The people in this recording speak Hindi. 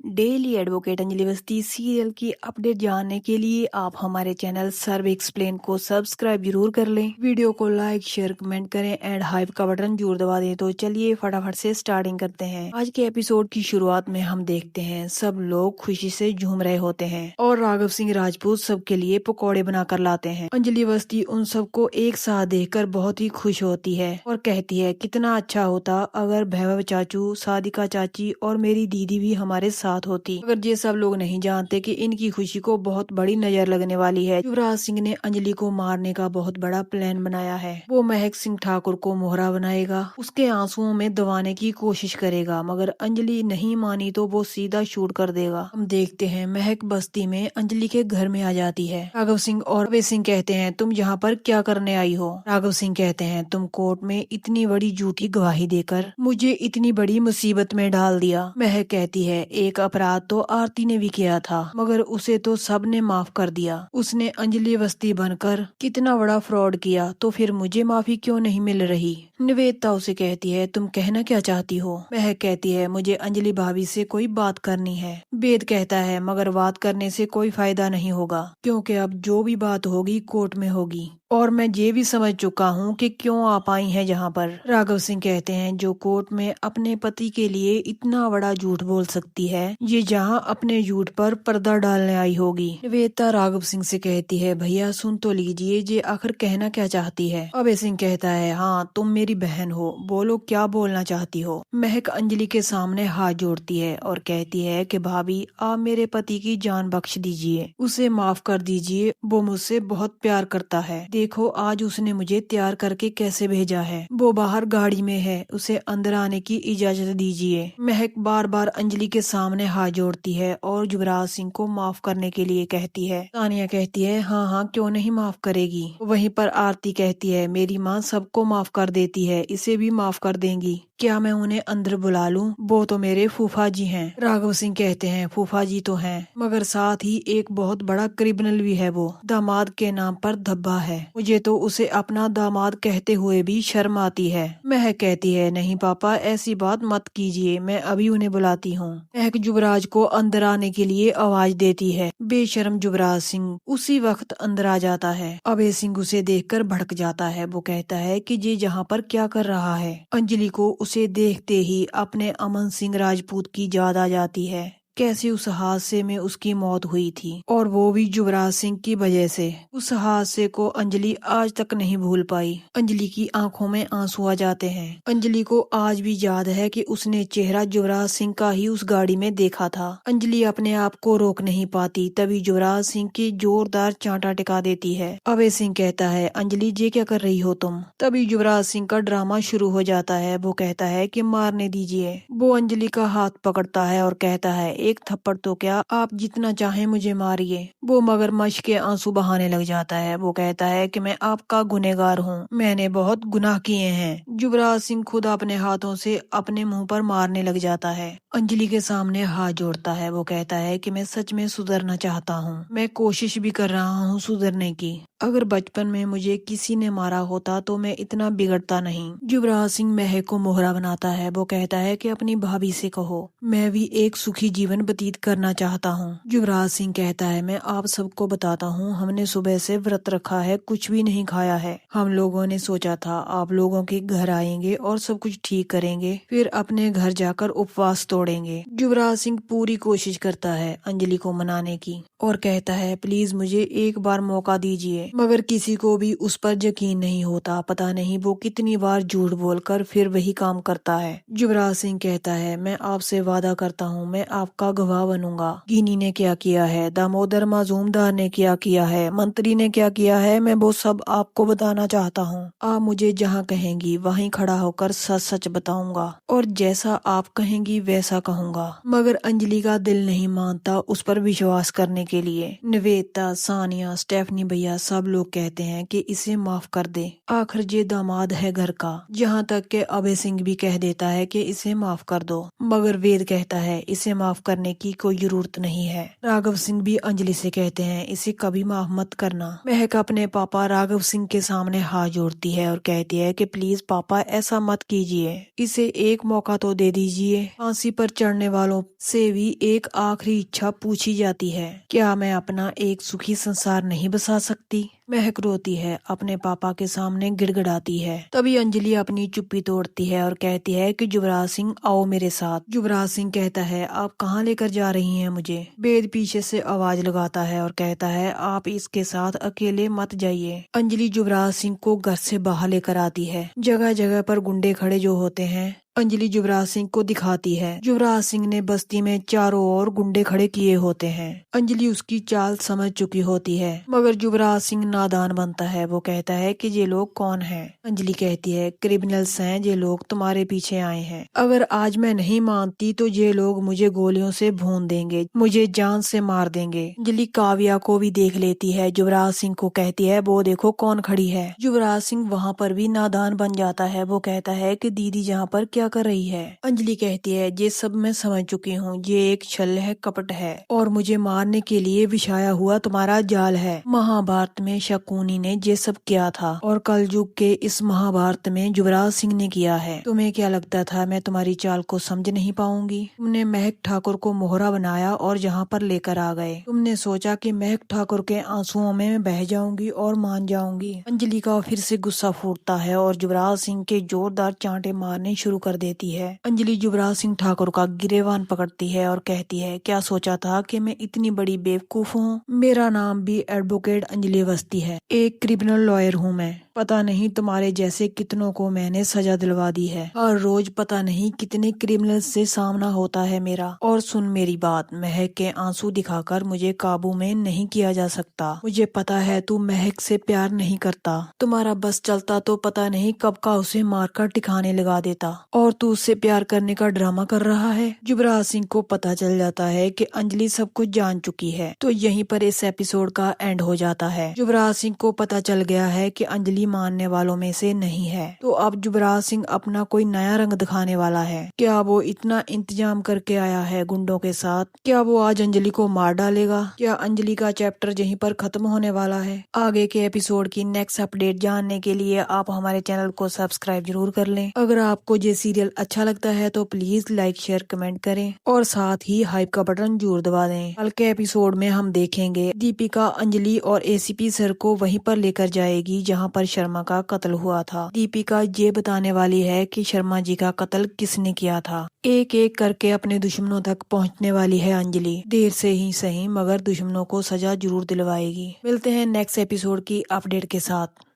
Daily advocate Anjali Awasthi serial की अपडेट जानने के लिए आप हमारे चैनल सर्व एक्सप्लेन को सब्सक्राइब जरूर कर लें। वीडियो को लाइक शेयर कमेंट करें एंड हाइप का बटन जरूर दबा दें। तो चलिए फटाफट से स्टार्टिंग करते हैं। आज के एपिसोड की शुरुआत में हम देखते हैं सब लोग खुशी से झूम रहे होते हैं और राघव सिंह राजपूत सबके लिए पकौड़े बनाकर लाते हैं। अंजलि अवस्थी उन सबको एक साथ देखकर बहुत ही खुश होती है और कहती है कितना अच्छा होता अगर वैभव चाचू, सादिका चाची और मेरी दीदी भी हमारे साथ होती। अगर ये सब लोग नहीं जानते कि इनकी खुशी को बहुत बड़ी नजर लगने वाली है। युवराज सिंह ने अंजलि को मारने का बहुत बड़ा प्लान बनाया है। वो महक सिंह ठाकुर को मोहरा बनाएगा, उसके आंसुओं में दबाने की कोशिश करेगा, मगर अंजलि नहीं मानी तो वो सीधा शूट कर देगा। हम देखते हैं महक बस्ती में अंजलि के घर में आ जाती है। राघव सिंह और अभय सिंह कहते हैं तुम यहाँ पर क्या करने आई हो। राघव सिंह कहते हैं तुम कोर्ट में इतनी बड़ी झूठी गवाही देकर मुझे इतनी बड़ी मुसीबत में डाल दिया। महक कहती है एक अपराध तो आरती ने भी किया था, मगर उसे तो सब ने माफ कर दिया। उसने अंजलि अवस्थी बनकर कितना बड़ा फ्रॉड किया, तो फिर मुझे माफी क्यों नहीं मिल रही। निवेदिता उसे कहती है तुम कहना क्या चाहती हो। महक कहती है मुझे अंजलि भाभी से कोई बात करनी है। वेद कहता है मगर बात करने से कोई फायदा नहीं होगा, क्योंकि अब जो भी बात होगी कोर्ट में होगी और मैं ये भी समझ चुका हूँ कि क्यों आप आई हैं यहाँ पर। राघव सिंह कहते हैं जो कोर्ट में अपने पति के लिए इतना बड़ा झूठ बोल सकती है, ये जहाँ अपने झूठ पर पर्दा डालने आई होगी। निवेदिता राघव सिंह से कहती है भैया सुन तो लीजिए, ये आखिर कहना क्या चाहती है। अभय सिंह कहता है हाँ तुम मेरी बहन हो, बोलो क्या बोलना चाहती हो। महक अंजलि के सामने हाथ जोड़ती है और कहती है कि भाभी आप मेरे पति की जान बख्श दीजिए, उसे माफ कर दीजिए, वो मुझसे बहुत प्यार करता है। देखो आज उसने मुझे तैयार करके कैसे भेजा है, वो बाहर गाड़ी में है, उसे अंदर आने की इजाजत दीजिए। महक बार बार अंजलि के सामने हाथ जोड़ती है और युवराज सिंह को माफ करने के लिए कहती है। तानिया कहती है हाँ हाँ क्यों नहीं माफ करेगी। वहीं पर आरती कहती है मेरी माँ सबको माफ कर देती है, इसे भी माफ कर देंगी, क्या मैं उन्हें अंदर बुला लूं, वो तो मेरे फूफा जी हैं। राघव सिंह कहते हैं फूफा जी तो हैं, मगर साथ ही एक बहुत बड़ा क्रिमिनल भी है, वो दामाद के नाम पर धब्बा है, मुझे तो उसे अपना दामाद कहते हुए भी शर्म आती है। महक कहती है नहीं पापा ऐसी बात मत कीजिए, मैं अभी उन्हें बुलाती हूँ। महक युवराज को अंदर आने के लिए आवाज देती है। बेशर्म युवराज सिंह उसी वक्त अंदर आ जाता है। अभय सिंह उसे देखकर भड़क जाता है। वो कहता है कि ये यहाँ पर क्या कर रहा है। अंजलि को उसे देखते ही अपने अमन सिंह राजपूत की याद आ जाती है, कैसे उस हादसे में उसकी मौत हुई थी और वो भी युवराज सिंह की वजह से। उस हादसे को अंजलि आज तक नहीं भूल पाई। अंजलि की आंखों में आंसू आ जाते हैं। अंजलि को आज भी याद है कि उसने चेहरा युवराज सिंह का ही उस गाड़ी में देखा था। अंजलि अपने आप को रोक नहीं पाती, तभी युवराज सिंह की जोरदार चांटा टिका देती है। अभय सिंह कहता है अंजलि ये क्या कर रही हो तुम। तभी युवराज सिंह का ड्रामा शुरू हो जाता है। वो कहता है कि मारने दीजिए। वो अंजलि का हाथ पकड़ता है और कहता है एक थप्पड़ तो क्या, आप जितना चाहें मुझे मारिए। वो मगरमच्छ के आंसू बहाने लग जाता है। वो कहता है कि मैं आपका गुनहगार हूँ, मैंने बहुत गुनाह किए हैं। युवराज सिंह खुद अपने हाथों से अपने मुंह पर मारने लग जाता है। अंजलि के सामने हाथ जोड़ता है। वो कहता है कि मैं सच में सुधरना चाहता हूँ, मैं कोशिश भी कर रहा हूँ सुधरने की। अगर बचपन में मुझे किसी ने मारा होता तो मैं इतना बिगड़ता नहीं। युवराज सिंह महक को मोहरा बनाता है। वो कहता है कि अपनी भाभी से कहो मैं भी एक सुखी जीवन व्यतीत करना चाहता हूँ। युवराज सिंह कहता है मैं आप सबको बताता हूँ, हमने सुबह से व्रत रखा है, कुछ भी नहीं खाया है। हम लोगों ने सोचा था आप लोगों के घर आएंगे और सब कुछ ठीक करेंगे, फिर अपने घर जाकर उपवास तोड़ेंगे। युवराज सिंह पूरी कोशिश करता है अंजलि को मनाने की और कहता है प्लीज मुझे एक बार मौका दीजिए, मगर किसी को भी उस पर यकीन नहीं होता। पता नहीं वो कितनी बार झूठ बोलकर फिर वही काम करता है। युवराज सिंह कहता है मैं आपसे वादा करता हूँ मैं आपका गवाह बनूंगा। गिनी ने क्या किया है, दामोदर माजूमदार ने क्या किया है, मंत्री ने क्या किया है, मैं वो सब आपको बताना चाहता हूँ। आप मुझे जहाँ कहेंगी वहीं खड़ा होकर सच सच बताऊंगा और जैसा आप कहेंगी वैसा कहूंगा। मगर अंजलि का दिल नहीं मानता उस पर विश्वास करने के लिए। निवेदिता, सानिया, स्टेफनी भैया सब लोग कहते हैं कि इसे माफ कर दे, आखिर ये दामाद है घर का। यहाँ तक के अभय सिंह भी कह देता है कि इसे माफ कर दो, मगर वेद कहता है इसे माफ करने की कोई जरूरत नहीं है। राघव सिंह भी अंजलि से कहते हैं इसे कभी माफ मत करना। महक अपने पापा राघव सिंह के सामने हाथ जोड़ती है और कहती है कि प्लीज पापा ऐसा मत कीजिए, इसे एक मौका तो दे दीजिए। फांसी पर चढ़ने वालों से भी एक आखिरी इच्छा पूछी जाती है, क्या मैं अपना एक सुखी संसार नहीं बसा सकती। महक रोती है, अपने पापा के सामने गिड़गिड़ाती है। तभी अंजलि अपनी चुप्पी तोड़ती है और कहती है कि युवराज सिंह आओ मेरे साथ। युवराज सिंह कहता है आप कहाँ लेकर जा रही हैं मुझे। वेद पीछे से आवाज लगाता है और कहता है आप इसके साथ अकेले मत जाइए। अंजलि युवराज सिंह को घर से बाहर लेकर आती है। जगह जगह पर गुंडे खड़े जो होते हैं अंजलि युवराज सिंह को दिखाती है। युवराज सिंह ने बस्ती में चारों ओर गुंडे खड़े किए होते हैं। अंजलि उसकी चाल समझ चुकी होती है, मगर युवराज सिंह नादान बनता है। वो कहता है कि ये लोग कौन हैं। अंजलि कहती है क्रिमिनल्स हैं ये लोग, तुम्हारे पीछे आए हैं। अगर आज मैं नहीं मानती तो ये लोग मुझे गोलियों से भून देंगे, मुझे जान से मार देंगे। अंजलि काव्या को भी देख लेती है। युवराज सिंह को कहती है वो देखो कौन खड़ी है। युवराज सिंह वहाँ पर भी नादान बन जाता है। वो कहता है कि दीदी यहाँ पर क्या कर रही है। अंजलि कहती है ये सब मैं समझ चुकी हूँ, ये एक छल है, कपट है और मुझे मारने के लिए बिछाया हुआ तुम्हारा जाल है। महाभारत में शकुनी ने ये सब किया था और कलयुग के इस महाभारत में युवराज सिंह ने किया है। तुम्हें क्या लगता था मैं तुम्हारी चाल को समझ नहीं पाऊंगी। तुमने महक ठाकुर को मोहरा बनाया और यहाँ पर लेकर आ गए। तुमने सोचा कि महक ठाकुर के आंसुओं में मैं बह जाऊंगी और मान जाऊंगी। अंजलि का फिर से गुस्सा फूटता है और युवराज सिंह के जोरदार चांटे मारने शुरू कर देती है। अंजलि युवराज सिंह ठाकुर का गिरेबान पकड़ती है और कहती है क्या सोचा था कि मैं इतनी बड़ी बेवकूफ हूँ। मेरा नाम भी एडवोकेट अंजलि अवस्थी है, एक क्रिमिनल लॉयर हूँ मैं। पता नहीं तुम्हारे जैसे कितनों को मैंने सजा दिलवा दी है। हर रोज पता नहीं कितने क्रिमिनल से सामना होता है मेरा। और सुन मेरी बात, महक के आंसू दिखाकर मुझे काबू में नहीं किया जा सकता। मुझे पता है तू महक से प्यार नहीं करता। तुम्हारा बस चलता तो पता नहीं कब का उसे मारकर ठिकाने लगा देता और तू उससे प्यार करने का ड्रामा कर रहा है। युवराज सिंह को पता चल जाता है कि अंजलि सब कुछ जान चुकी है, तो यहीं पर इस एपिसोड का एंड हो जाता है। युवराज सिंह को पता चल गया है कि अंजलि मानने वालों में से नहीं है, तो अब युवराज सिंह अपना कोई नया रंग दिखाने वाला है। क्या वो इतना इंतजाम करके आया है गुंडों के साथ? क्या वो आज अंजलि को मार डालेगा? क्या अंजलि का चैप्टर यहीं पर खत्म होने वाला है? आगे के एपिसोड की नेक्स्ट अपडेट जानने के लिए आप हमारे चैनल को सब्सक्राइब जरूर कर लें। अगर आपको ये सीरियल अच्छा लगता है तो प्लीज लाइक शेयर कमेंट करें और साथ ही हाइप का बटन जरूर दबा दें। कल के एपिसोड में हम देखेंगे दीपिका अंजलि और एसीपी सर को वहीं पर लेकर जाएगी जहां पर शर्मा का कत्ल हुआ था। दीपिका ये बताने वाली है कि शर्मा जी का कत्ल किसने किया था। एक एक करके अपने दुश्मनों तक पहुंचने वाली है अंजलि। देर से ही सही मगर दुश्मनों को सजा जरूर दिलवाएगी। मिलते हैं नेक्स्ट एपिसोड की अपडेट के साथ।